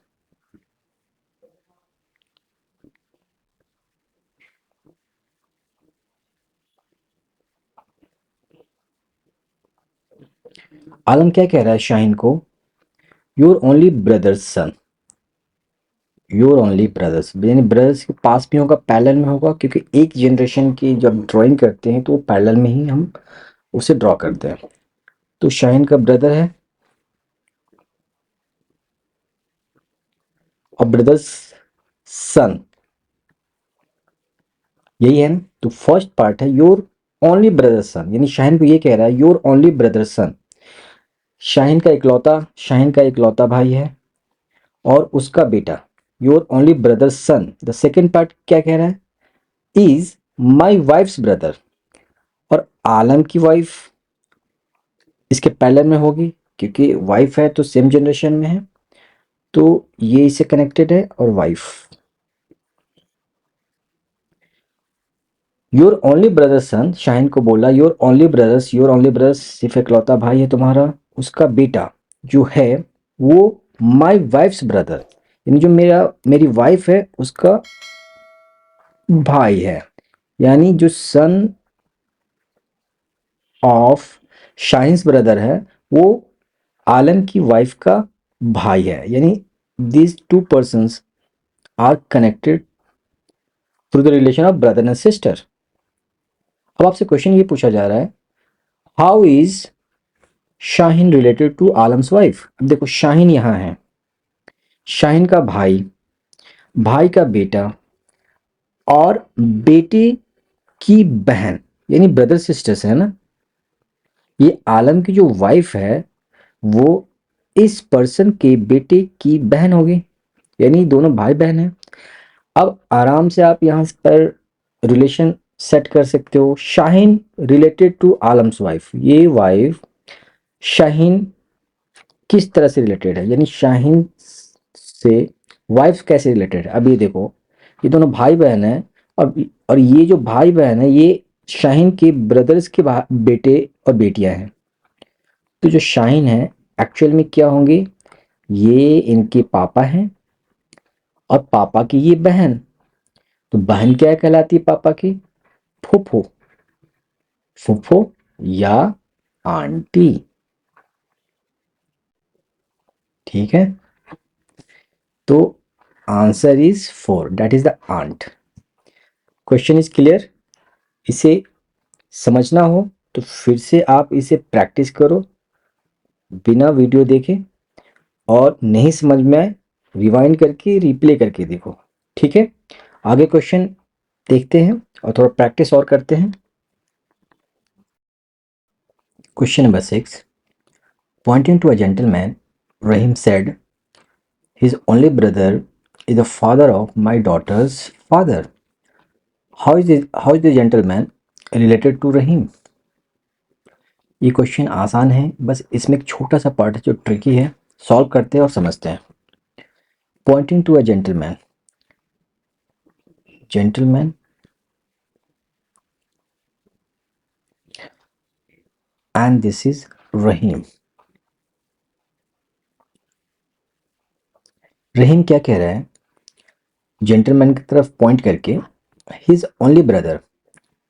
आलम क्या कह रहा है शाहीन को? Your only brother's son, your only brother's, यानी ब्रदर्स के पास भी होगा, पैरेलल में होगा, क्योंकि एक जनरेशन की जब ड्राइंग करते हैं तो वो पैरेलल में ही हम उसे ड्रॉ करते हैं। तो शाहीन का ब्रदर है और ब्रदर्स सन, यही है ना। तो फर्स्ट पार्ट है योर ओनली ब्रदर सन, यानी शाहीन को ये कह रहा है your only brother son. Shaheen का इकलौता भाई है और उसका बेटा, your only brother son. The second part क्या कह रहा है? इज माई वाइफ्स ब्रदर, और आलम की वाइफ इसके पैरेलल में होगी, क्योंकि वाइफ है तो सेम जनरेशन में है, तो ये इससे कनेक्टेड है। और wife, your only brother son, Shaheen को बोला your only brothers, your only brothers सिर्फ इकलौता भाई है तुम्हारा, उसका बेटा जो है वो माई वाइफ्स ब्रदर, यानी जो मेरी वाइफ है उसका भाई है, यानी जो सन ऑफ शाहीन्स ब्रदर है वो आलम की वाइफ का भाई है, यानी these two persons are connected through the relation of brother and sister। अब आपसे क्वेश्चन ये पूछा जा रहा है, how is Shaheen related to Alam's wife? अब देखो, शाहीन यहाँ है, शाहीन का भाई, भाई का बेटा और बेटे की बहन, यानी ब्रदर सिस्टर्स है ना। ये आलम की जो वाइफ है वो इस पर्सन के बेटे की बहन होगी, यानी दोनों भाई बहन हैं। अब आराम से आप यहाँ पर रिलेशन सेट कर सकते हो। Shaheen related to Alam's wife, ये वाइफ शाहीन किस तरह से रिलेटेड है, यानी शाहीन से वाइफ कैसे रिलेटेड है? अब ये देखो, ये दोनों भाई बहन हैं, और ये जो भाई बहन है ये शाहीन के ब्रदर्स के बेटे और बेटियां हैं। तो जो शाहीन है एक्चुअल में क्या होंगे, ये इनके पापा हैं और पापा की ये बहन। तो बहन क्या कहलाती है पापा की? फूफो, फूफो या आंटी। ठीक है, तो answer is 4, that is the aunt. Question is clear? इसे समझना हो तो फिर से आप इसे प्रैक्टिस करो बिना वीडियो देखे, और नहीं समझ में आए रिवाइंड करके रिप्ले करके देखो। ठीक है, आगे क्वेश्चन देखते हैं और थोड़ा प्रैक्टिस और करते हैं। Question number 6, pointing to a gentleman, Rahim said his only brother is the father of my daughter's father. How is the gentleman related to Rahim? ये क्वेश्चन आसान है, बस इसमें एक छोटा सा पार्ट है जो ट्रिकी है, सॉल्व करते हैं और समझते हैं। Pointing to a gentleman, gentleman and this is Rahim. Rahim क्या कह रहा है जेंटलमैन की तरफ पॉइंट करके? His only brother,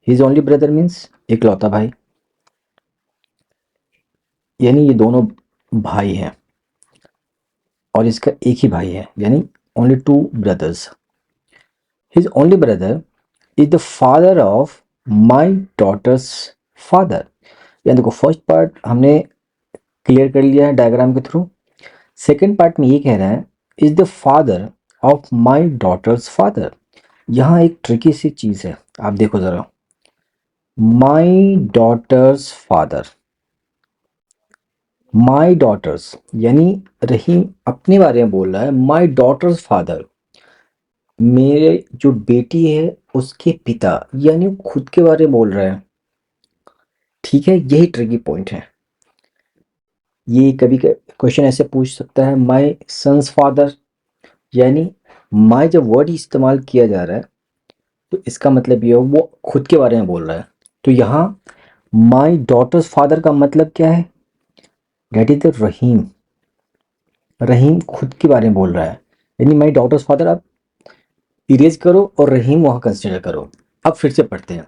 his only brother means इकलौता भाई, यानी ये दोनों भाई हैं और इसका एक ही भाई है, यानी only two brothers. His only brother is the father of my daughter's father. यानी देखो, फर्स्ट पार्ट हमने क्लियर कर लिया है डायग्राम के थ्रू। सेकेंड पार्ट में ये कह रहा है is the father of my daughter's father. यहाँ एक ट्रिकी सी चीज है, आप देखो जरा, my daughter's father, my daughter's, यानी रहीम अपने बारे में बोल रहा है माई डॉटर्स फादर, मेरे जो बेटी है उसके पिता, यानी वो खुद के बारे में बोल रहा है। ठीक है, यही ट्रिकी पॉइंट है। ये कभी क्वेश्चन ऐसे पूछ सकता है माय सन्स फादर, यानी माय जब वर्ड इस्तेमाल किया जा रहा है तो इसका मतलब ये वो खुद के बारे में बोल रहा है। तो यहाँ माय डॉटर्स फादर का मतलब क्या है? डेट इज द रहीम। रहीम खुद के बारे में बोल रहा है, यानी माय डॉटर्स फादर आप इरेज करो और रहीम वहाँ कंसिडर करो। अब फिर से पढ़ते हैं।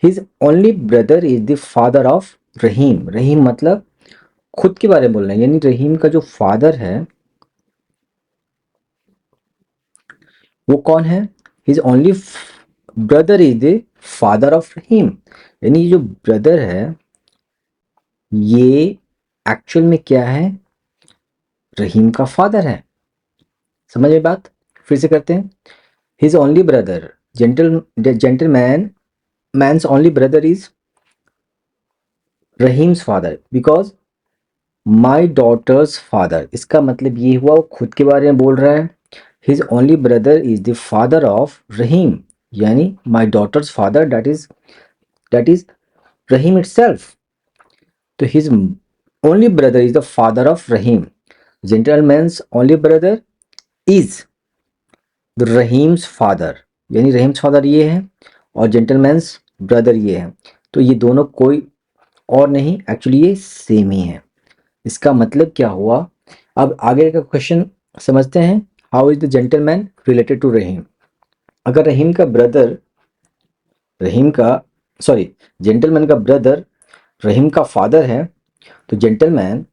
His only brother is the father of Rahim. Rahim मतलब खुद के बारे में बोल रहे हैं, यानी रहीम का जो फादर है वो कौन है? His only brother is the father of Rahim, यानी ये जो ब्रदर है ये एक्चुअल में क्या है? रहीम का फादर है। समझ में बात? फिर से करते हैं। His only brother, gentleman, man's only brother is Rahim's father because my daughter's father. इसका मतलब ये हुआ वो खुद के बारे में बोल रहा है। His only brother is the father of Rahim, यानी my daughter's father that is Rahim itself. तो his only brother is the father of Rahim. Gentleman's only brother is the Rahim's father, यानी रहीम्स फादर ये है और जेंटलमैन्स ब्रदर ये है। तो ये दोनों कोई और नहीं, एक्चुअली ये सेम ही है। इसका मतलब क्या हुआ? अब आगे का क्वेश्चन समझते हैं। How is the gentleman related to Rahim? अगर रहीम का ब्रदर रहीम का सॉरी जेंटलमैन का ब्रदर रहीम का फादर है तो जेंटलमैन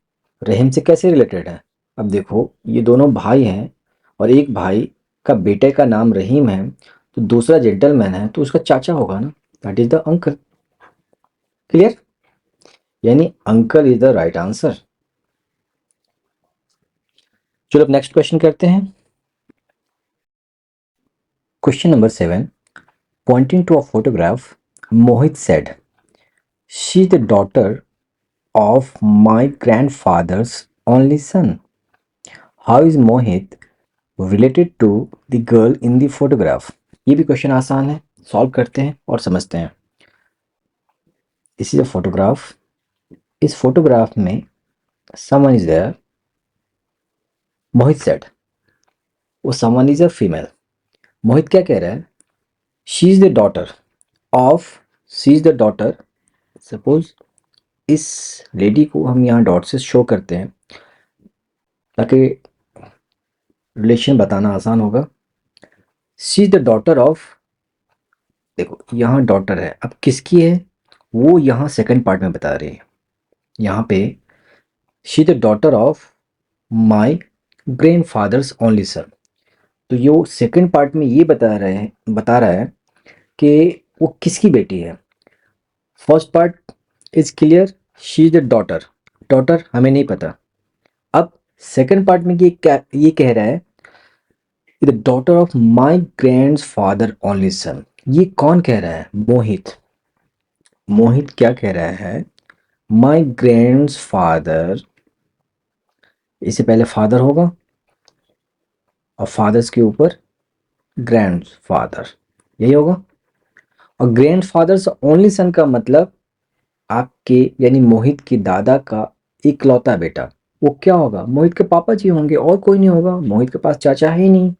रहीम से कैसे रिलेटेड है? अब देखो ये दोनों भाई हैं और एक भाई का बेटे का नाम रहीम है तो दूसरा जेंटलमैन है तो उसका चाचा होगा ना, that is the uncle. Clear? यानी uncle is the right answer. चलो अब नेक्स्ट क्वेश्चन करते हैं। Question number 7, pointing to a photograph, Mohit said she is the daughter of my grandfather's only son. How is Mohit related to the girl in the photograph? ये भी question आसान है, solve करते हैं और समझते हैं। This is a photograph. इस फोटोग्राफ में someone is there, Mohit said. वो someone is a female। मोहित क्या कह रहा है? She is the daughter of, she is the daughter, suppose इस लेडी को हम यहाँ डॉट से शो करते हैं ताकि रिलेशन बताना आसान होगा। She is the daughter of, देखो यहाँ डॉटर है, अब किसकी है वो यहाँ सेकंड पार्ट में बता रही है। यहाँ पे she the daughter of my grandfathers only son. तो ये सेकंड पार्ट में ये बता रहा है कि वो किसकी बेटी है। First part is clear, she is the daughter. Daughter हमें नहीं पता। अब सेकंड पार्ट में ये कह रहा है the daughter of my grandfather only son. ये कौन कह रहा है? मोहित। मोहित क्या कह रहा है? माय ग्रैंडफादर, इससे पहले फादर होगा और फादर्स के ऊपर ग्रैंडफादर, यही होगा। और ग्रैंडफादर्स ओनली सन का मतलब आपके यानी मोहित के दादा का इकलौता बेटा। वो क्या होगा? मोहित के पापा जी होंगे और कोई नहीं होगा। मोहित के पास चाचा है ही नहीं,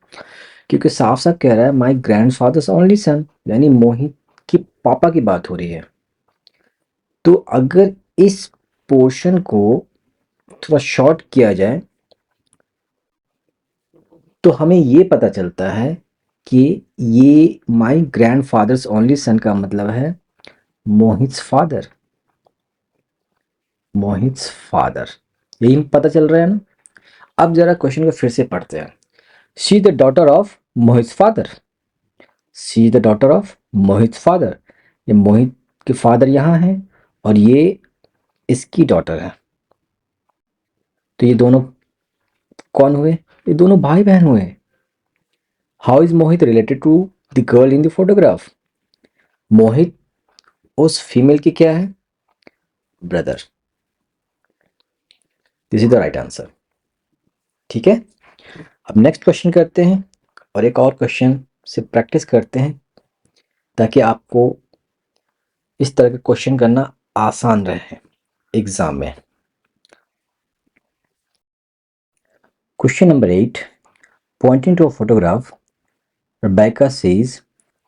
क्योंकि साफ साफ कह रहा है माय ग्रैंडफादर्स ओनली सन, यानी मोहित के पापा की बात हो रही है। तो अगर इस पोर्शन को थोड़ा शॉर्ट किया जाए तो हमें ये पता चलता है कि ये माय ग्रैंडफादर्स ओनली सन का मतलब है मोहित्स फादर। मोहित्स फादर, यही पता चल रहा है ना। अब जरा क्वेश्चन को फिर से पढ़ते हैं। She the daughter of Mohit's father, she the daughter of Mohit's father. ये मोहित के फादर यहाँ हैं और ये इसकी डॉटर है। तो ये दोनों कौन हुए? ये दोनों भाई बहन हुए। How is Mohit related to the girl in the photograph? Mohit उस फीमेल की क्या है? Brother. This is the right answer. ठीक है, अब नेक्स्ट क्वेश्चन करते हैं और एक और क्वेश्चन से प्रैक्टिस करते हैं ताकि आपको इस तरह के क्वेश्चन करना आसान रहे एग्जाम में। Question number 8, pointing to a photograph, Rebecca says,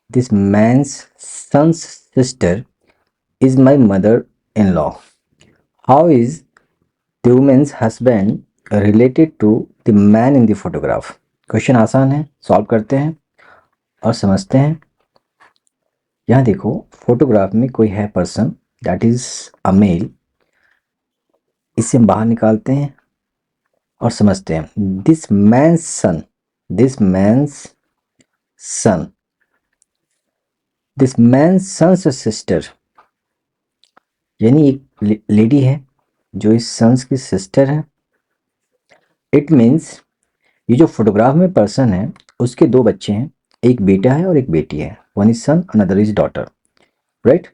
"This man's son's sister is my mother-in-law. How is the woman's husband related to the man in the photograph?" Question आसान है, सॉल्व करते हैं और समझते हैं। यहाँ देखो, फोटोग्राफ में कोई है person, that is a male. इसे हम बाहर निकालते हैं और समझते हैं। This man's son, this man's son, this man's son's sister, यानी एक लेडी है जो इस सन्स की सिस्टर है। इट मीन्स ये जो फोटोग्राफ में पर्सन है उसके दो बच्चे हैं, एक बेटा है और एक बेटी है। One is son, another is daughter, right.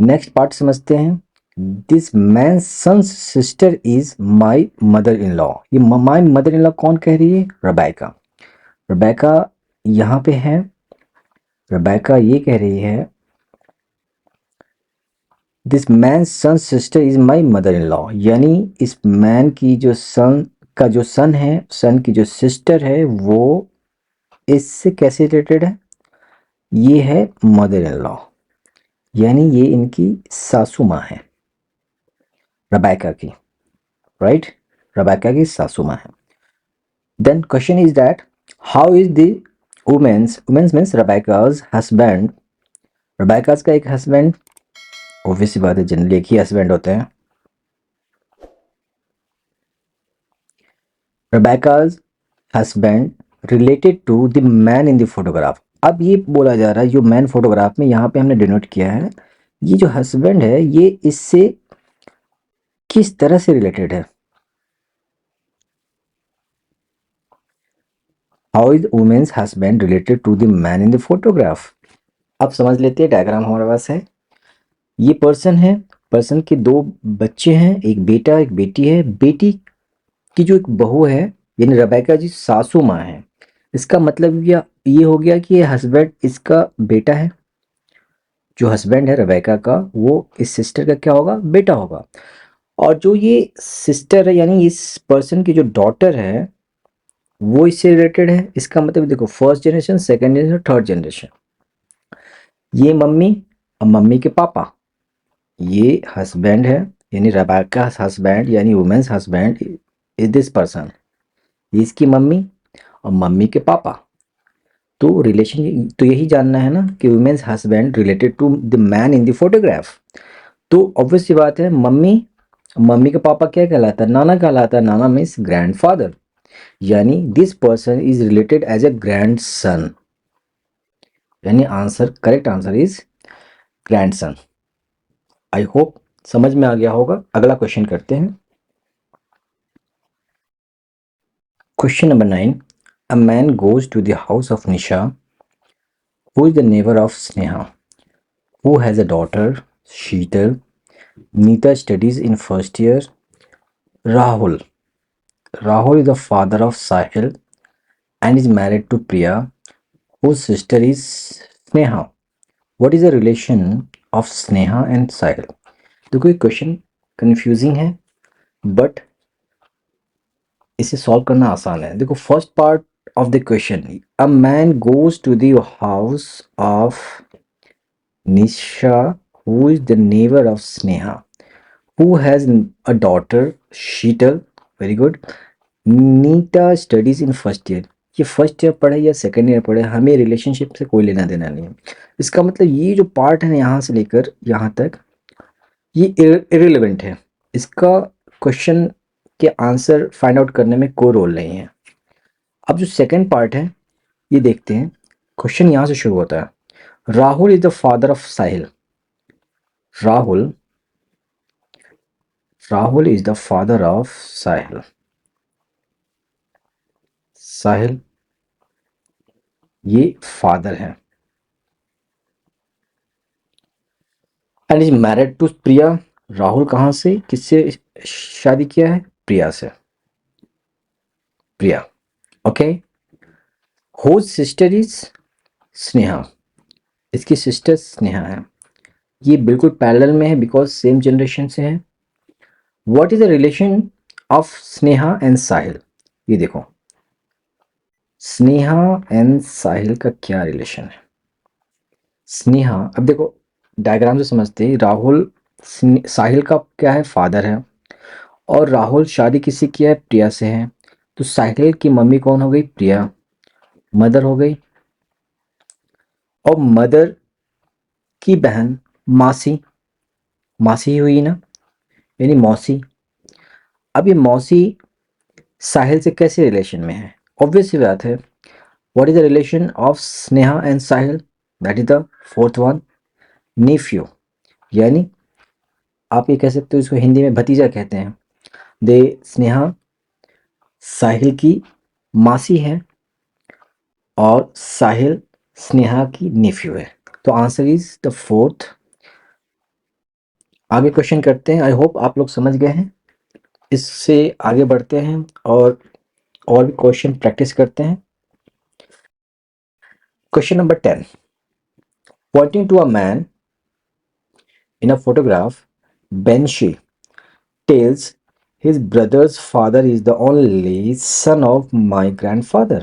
Next part समझते हैं। This man son's sister is my mother in law. ये माई मदर इन लॉ कौन कह रही है? रबैका। रबैका यहाँ पे है। रबैका ये कह रही है this man son sister is my mother in law, यानी इस मैन की जो सन का जो सन है, सन की जो सिस्टर है, वो इससे कैसे रिलेटेड है? ये है मदर इन लॉ, यानी ये इनकी सासू माँ है, रबैका की, राइट। रबैका की सासू माँ है। Then question is that how is the women's, women's means Rebecca's husband, Rebecca's का एक हस्बैंड, ऑब्वियस सी बात है जनरली एक ही हस्बैंड होते हैं। Rebecca's husband related to the man in the photograph. अब ये बोला जा रहा है जो मैन फोटोग्राफ में यहाँ पे हमने डिनोट किया है, ये जो हस्बैंड है ये इससे किस तरह से रिलेटेड है? How is women's husband related to the man in the photograph? अब समझ लेते हैं, डायग्राम हमारे पास है। ये पर्सन है, पर्सन के दो बच्चे हैं, एक बेटा एक बेटी है। बेटी की जो एक बहू है यानी रबैका जी सासू माँ है। इसका मतलब ये हो गया कि ये हस्बैंड इसका बेटा है। जो हस्बैंड है रबैका का वो इस सिस्टर का क्या होगा? बेटा होगा। और जो ये सिस्टर है यानी इस पर्सन की जो डॉटर है वो इससे रिलेटेड है। इसका मतलब देखो, first generation, second generation, third generation. ये मम्मी और मम्मी के पापा, ये हस्बैंड है यानी रबैका हस्बैंड यानी women's husband is this person, ये इसकी मम्मी और मम्मी के पापा। तो रिलेशन तो यही जानना है ना कि women's husband related to the man in the photograph. तो ऑब्वियस सी बात है, मम्मी, मम्मी का पापा क्या कहलाता है? नाना कहलाता है। नाना मीन्स ग्रैंडफादर, यानी this person is related as a grandson, यानी answer, correct answer is grandson. I hope समझ में आ गया होगा। अगला क्वेश्चन करते हैं। Question number 9, a man goes to the house of Nisha who is the neighbour of Sneha who has a daughter Sheetal, Neeta studies in first year, Rahul, Rahul is the father of Sahil and is married to Priya, whose sister is Sneha. What is the relation of Sneha and Sahil? देखो ये question confusing है but इसे solve करना आसान है। देखो first part of the question, a man goes to the house of Nisha who is the neighbour of Sneha who has a daughter Sheetal, very good. Neeta studies in first year, ये first year पढ़े या second year पढ़े, हमें relationship से कोई लेना देना नहीं है। इसका मतलब ये जो पार्ट है यहाँ से लेकर यहाँ तक ये इरेलीवेंट है। इसका क्वेश्चन के आंसर फाइंड आउट करने में कोई रोल नहीं है। अब जो सेकेंड पार्ट है ये देखते हैं। क्वेश्चन यहाँ से शुरू होता है, Rahul is the father of Sahil. Rahul, Rahul is the father of Sahil. Sahil ये फादर है and is married to Priya. Rahul कहाँ से, किससे शादी किया है? प्रिया से, Priya, okay. Whose sister is Sneha, इसकी सिस्टर स्नेहा है। ये बिल्कुल पैरेलल में है बिकॉज सेम जनरेशन से है। What is the relation of Sneha and Sahil? ये देखो, स्नेहा एंड साहिल का क्या रिलेशन है। स्नेहा, अब देखो डायग्राम से समझते हैं, राहुल साहिल का क्या है, फादर है, और राहुल शादी किसी की है, प्रिया से है। तो साहिल की मम्मी कौन हो गई, प्रिया, मदर हो गई, और मदर की बहन मासी, मासी ही हुई ना, यानी मौसी। अब ये मौसी साहिल से कैसे रिलेशन में है? ऑब्वियस सी बात है। What is the relation of Sneha and Sahil? That is the fourth one, nephew, यानी आप ये कह सकते हो, इसको हिंदी में भतीजा कहते हैं। दे स्नेहा साहिल की मासी है और साहिल स्नेहा की नेफ्यू है। तो आंसर इज द फोर्थ। आगे क्वेश्चन करते हैं। आई होप आप लोग समझ गए हैं। इससे आगे बढ़ते हैं और भी क्वेश्चन प्रैक्टिस करते हैं। Question number 10, pointing to a man in a photograph, Benshi tells his brother's father is the only son of my grandfather.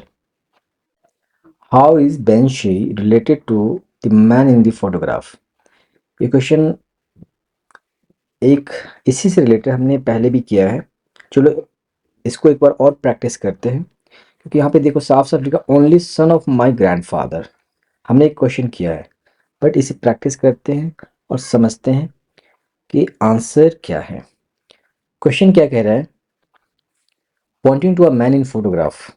How is Benshi related to the man in the photograph? ये question एक इसी से related हमने पहले भी किया है। चलो इसको एक बार और प्रैक्टिस करते हैं, क्योंकि यहाँ पे देखो साफ साफ लिखा only son of my grandfather. हमने एक क्वेश्चन किया है, बट इसे प्रैक्टिस करते हैं और समझते हैं कि आंसर क्या है। क्वेश्चन क्या कह रहा है? Pointing to a man in photograph,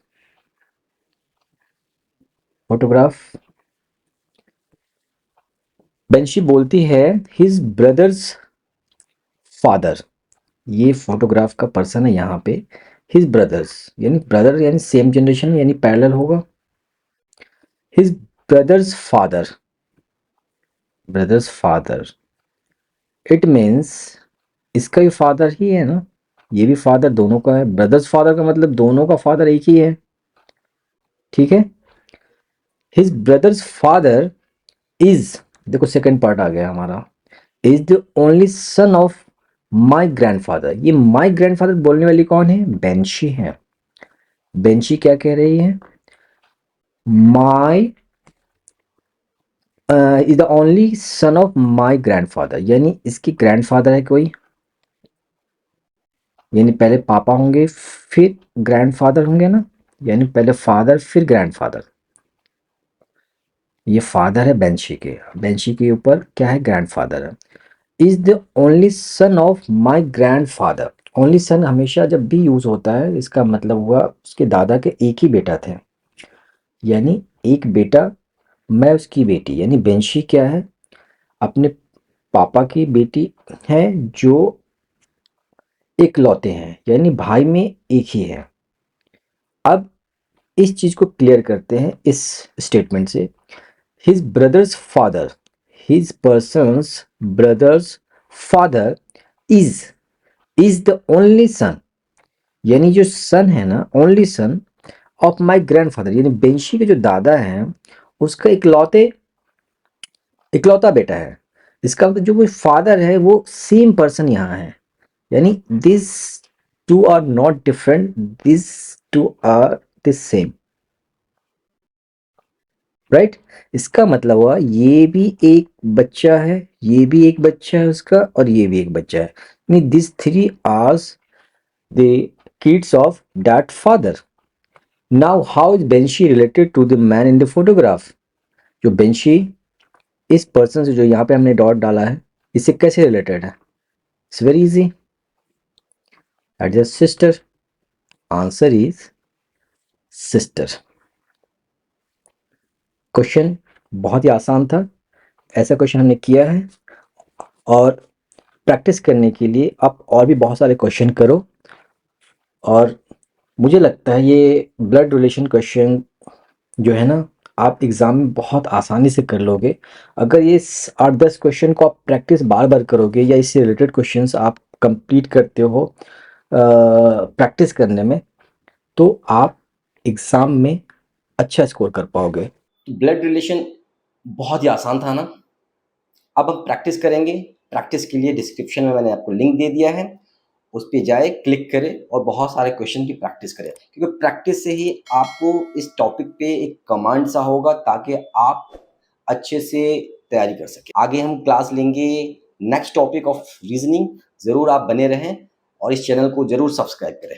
photograph Banshi बोलती है हिज ब्रदर्स फादर, ये फोटोग्राफ का पर्सन है यहाँ पे। हिज ब्रदर्स यानी ब्रदर, यानी सेम जनरेशन, यानी पैरेलल होगा। His brother's father, brother's father, it means इसका भी फादर ही है ना, ये भी फादर दोनों का है। ब्रदर्स फादर का मतलब दोनों का फादर एक ही है, ठीक है। हिज ब्रदर्स फादर इज, देखो सेकंड पार्ट आ गया हमारा, is the only son of my grandfather. ये माई ग्रैंडफादर बोलने वाली कौन है? बेंशी है। बेंशी क्या कह रही है? My is the only son of my grandfather, यानी इसकी ग्रैंडफादर है कोई, यानी पहले पापा होंगे फिर ग्रैंडफादर होंगे ना, यानी पहले फादर फिर ग्रैंडफादर। ये फादर है बेंशी के ऊपर क्या है? ग्रैंडफादर है। Is the only son of my grandfather, only son हमेशा जब भी यूज होता है इसका मतलब हुआ उसके दादा के एक ही बेटा थे, यानी एक बेटा, मैं उसकी बेटी, यानी बेंशी क्या है? अपने पापा की बेटी है जो इकलौते हैं, यानी भाई में एक ही है। अब इस चीज को क्लियर करते हैं इस स्टेटमेंट से। His brother's father, his persons brothers father is the only सन, यानी जो सन है ना, only son of my grandfather, यानी बेंशी के जो दादा हैं उसका इकलौता बेटा है। इसका मतलब जो वो फादर है वो सेम पर्सन यहाँ है, यानी this two are not different, this two are the same, right. इसका मतलब हुआ ये भी एक बच्चा है, ये भी एक बच्चा है उसका, और ये भी एक बच्चा है, यानी this three are the kids of that father. Now how is Banshi related to the man in the photograph? जो बेंशी इस पर्सन से, जो यहाँ पे हमने डॉट डाला है, इससे कैसे रिलेटेड है? It's very easy, that is sister. Answer is sister. Question बहुत ही आसान था, ऐसा क्वेश्चन हमने किया है, और प्रैक्टिस करने के लिए आप और भी बहुत सारे क्वेश्चन करो, और मुझे लगता है ये ब्लड रिलेशन क्वेश्चन जो है ना, आप एग्ज़ाम में बहुत आसानी से कर लोगे। अगर ये 8-10 क्वेश्चन को आप प्रैक्टिस बार बार करोगे, या इससे रिलेटेड क्वेश्चंस आप कंप्लीट करते हो प्रैक्टिस करने में, तो आप एग्ज़ाम में अच्छा स्कोर कर पाओगे। ब्लड रिलेशन बहुत ही आसान था ना। अब हम प्रैक्टिस करेंगे। प्रैक्टिस के लिए डिस्क्रिप्शन में मैंने आपको लिंक दे दिया है, उस पे जाए, क्लिक करें और बहुत सारे क्वेश्चन की प्रैक्टिस करें, क्योंकि प्रैक्टिस से ही आपको इस टॉपिक पे एक कमांड सा होगा ताकि आप अच्छे से तैयारी कर सकें। आगे हम क्लास लेंगे नेक्स्ट टॉपिक ऑफ रीजनिंग। ज़रूर आप बने रहें और इस चैनल को ज़रूर सब्सक्राइब करें।